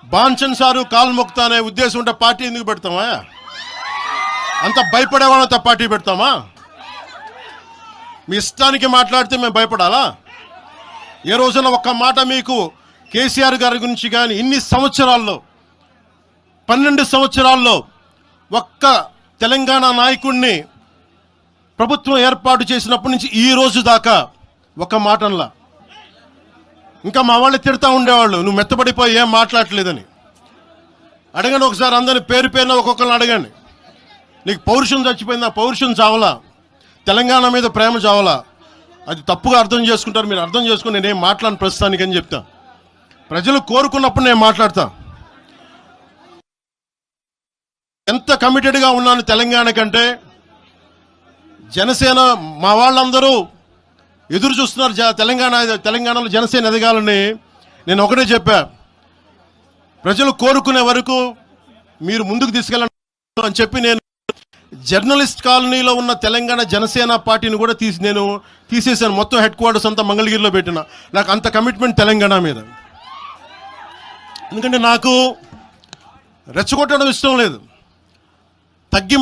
బాంచన్ sir కాలు మొక్తా అనే ఉద్దేశం ఉంటే పార్టీ ఎందుకు పెడతామా? అంత భయపడేవాళ్ళంత పార్టీ పెడతామా? మీ ఇష్టానికి మాట్లాడితే మేము భయపడాలా? ఏ రోజున ఒక్క మాట మీకు కేసీఆర్ గారి గురించి కానీ ఇన్ని సంవత్సరాల్లో 12 సంవత్సరాల్లో ఒక్క తెలంగాణ నాయకుడిని ప్రభుత్వం ఏర్పాటు చేసినప్పటి నుంచి ఈ రోజు దాకా ఒక మాటంలా. ఇంకా మా వాళ్ళు తిడతా ఉండేవాళ్ళు, నువ్వు మెత్తబడిపోయి ఏం మాట్లాడలేదని. అడగండి ఒకసారి, అందరిని పేరు పేరున ఒక్కొక్కరిని అడగండి. నీకు పౌరుషం చచ్చిపోయిందా? పౌరుషం చావలా, తెలంగాణ మీద ప్రేమ చావలా. అది తప్పుగా అర్థం చేసుకుంటారు. మీరు అర్థం చేసుకుని నేనేం మాట్లాడను ప్రస్తుతానికి అని చెప్తా. ప్రజలు కోరుకున్నప్పుడు నేను మాట్లాడతా. ఎంత కమిటెడ్గా ఉన్నాను తెలంగాణ కంటే. జనసేన మా వాళ్ళందరూ ఎదురు చూస్తున్నారు తెలంగాణలో జనసేన ఎదగాలని. నేను ఒకటే చెప్పా, ప్రజలు కోరుకునే వరకు మీరు ముందుకు తీసుకెళ్ళండి అని చెప్పి నేను జర్నలిస్ట్ కాలనీలో ఉన్న తెలంగాణ జనసేన పార్టీని కూడా నేను తీసేశాను. మొత్తం హెడ్ క్వార్టర్స్ అంతా మంగళగిరిలో పెట్టిన. నాకు అంత కమిట్మెంట్ తెలంగాణ మీద. ఎందుకంటే నాకు రెచ్చగొట్టడం ఇష్టం లేదు. తగ్గి